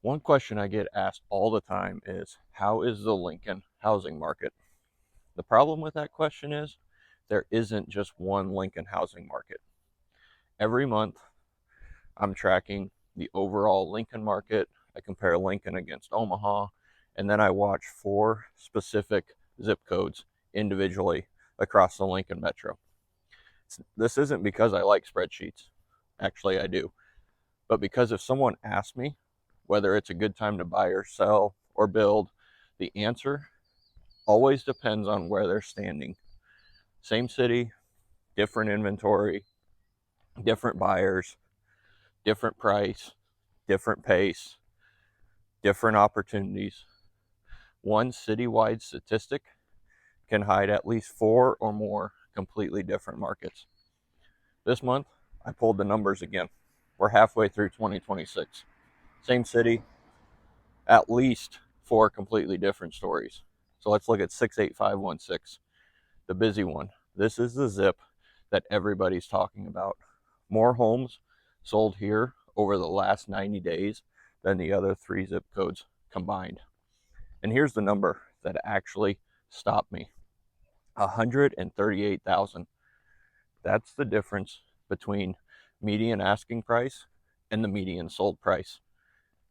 One question I get asked all the time is, how is the Lincoln housing market? The problem with that question is there isn't just one Lincoln housing market. Every month, I'm tracking the overall Lincoln market. I compare Lincoln against Omaha, and then I watch 4 specific zip codes individually across the Lincoln metro. This isn't because I like spreadsheets. Actually, I do. But because if someone asks me whether it's a good time to buy or sell or build, the answer always depends on where they're standing. Same city, different inventory, different buyers, different price, different pace, different opportunities. One citywide statistic can hide at least 4 or more completely different markets. This month, I pulled the numbers again. We're halfway through 2026. Same city, at least 4 completely different stories. So let's look at 68516, the busy one. This is the zip that everybody's talking about. More homes sold here over the last 90 days than the other 3 zip codes combined. And here's the number that actually stopped me: 138,000. That's the difference between median asking price and the median sold price.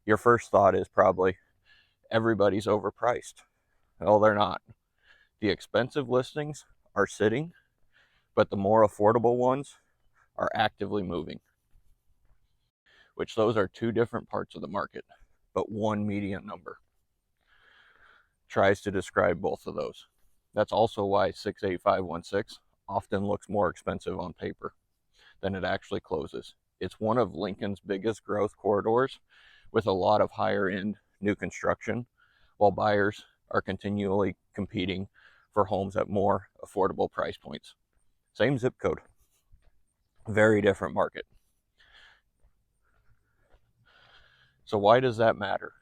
Your first thought is probably everybody's overpriced. Well, they're not. The expensive listings are sitting, but the more affordable ones are actively moving, which those are 2 different parts of the market, but one median number tries to describe both of those. That's also why 68516 often looks more expensive on paper than it actually closes. It's one of Lincoln's biggest growth corridors with a lot of higher end new construction, while buyers are continually competing for homes at more affordable price points. Same zip code, very different market. So why does that matter?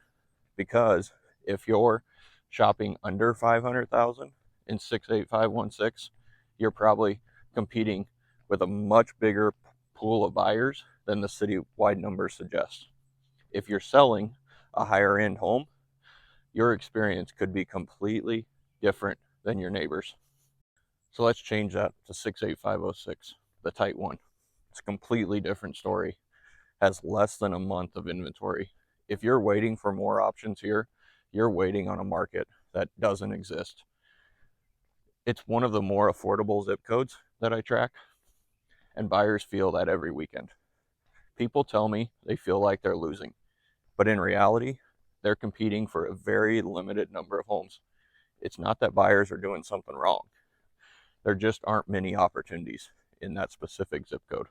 Because if you're shopping under 500,000 in 68516, you're probably competing with a much bigger pool of buyers than the citywide numbers suggest. If you're selling a higher end home, your experience could be completely different than your neighbors. So let's change that to 68506, the tight one. It's a completely different story. Has less than a month of inventory. If you're waiting for more options here, you're waiting on a market that doesn't exist. It's one of the more affordable zip codes that I track, and buyers feel that every weekend. People tell me they feel like they're losing, but in reality, they're competing for a very limited number of homes. It's not that buyers are doing something wrong. There just aren't many opportunities in that specific zip code.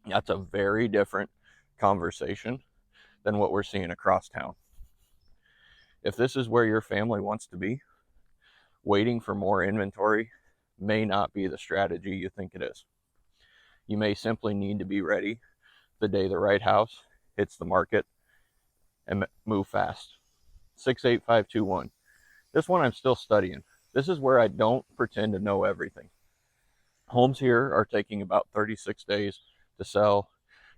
That's a very different conversation than what we're seeing across town. If this is where your family wants to be, waiting for more inventory may not be the strategy you think it is. You may simply need to be ready the day the right house hits the market and move fast. 68521. This one I'm still studying. This is where I don't pretend to know everything. Homes here are taking about 36 days to sell.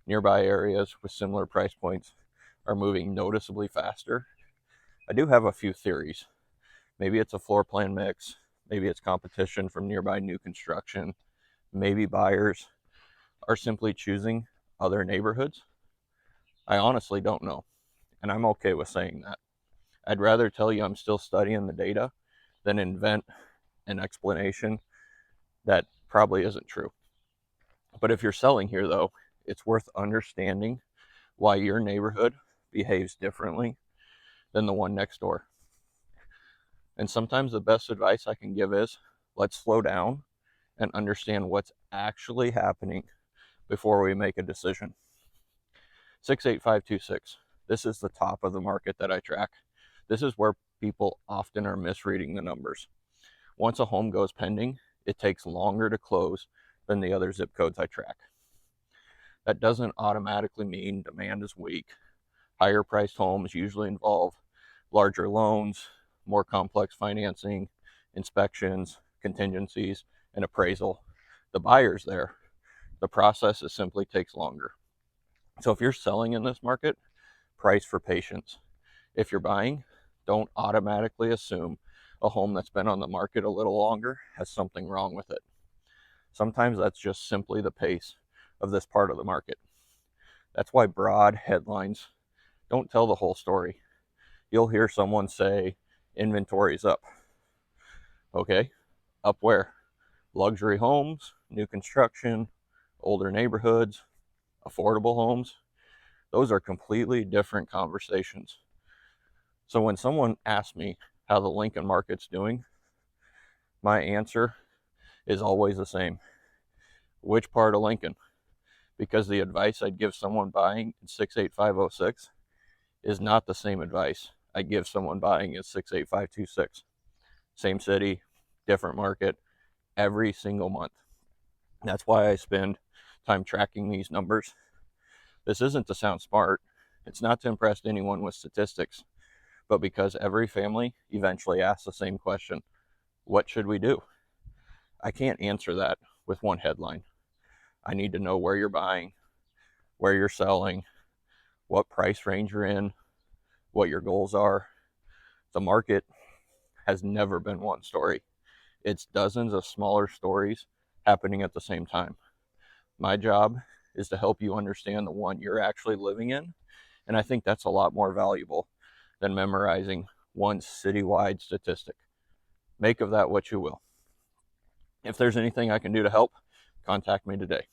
Nearby areas with similar price points are moving noticeably faster. I do have a few theories. Maybe it's a floor plan mix. Maybe it's competition from nearby new construction. Maybe buyers are simply choosing other neighborhoods. I honestly don't know, and I'm okay with saying that. I'd rather tell you I'm still studying the data than invent an explanation that probably isn't true. But if you're selling here, though, it's worth understanding why your neighborhood behaves differently than the one next door. And sometimes the best advice I can give is, let's slow down and understand what's actually happening before we make a decision. 68526. This is the top of the market that I track. This is where people often are misreading the numbers. Once a home goes pending, it takes longer to close than the other zip codes I track. That doesn't automatically mean demand is weak. Higher priced homes usually involve larger loans, more complex financing, inspections, contingencies, and appraisal. The buyer's there. The process simply takes longer. So if you're selling in this market, price for patience. If you're buying, don't automatically assume a home that's been on the market a little longer has something wrong with it. Sometimes that's just simply the pace of this part of the market. That's why broad headlines don't tell the whole story. You'll hear someone say, inventory's up. Okay, up where? Luxury homes, new construction, older neighborhoods, affordable homes. Those are completely different conversations. So when someone asks me how the Lincoln market's doing, my answer is always the same. Which part of Lincoln? Because the advice I'd give someone buying in 68506 is not the same advice I give someone buying in 68526. Same city, different market, every single month. That's why I spend time tracking these numbers. This isn't to sound smart. It's not to impress anyone with statistics, but because every family eventually asks the same question: what should we do? I can't answer that with one headline. I need to know where you're buying, where you're selling, what price range you're in, what your goals are. The market has never been one story. It's dozens of smaller stories happening at the same time. My job is to help you understand the one you're actually living in, and I think that's a lot more valuable than memorizing one citywide statistic. Make of that what you will. If there's anything I can do to help, contact me today.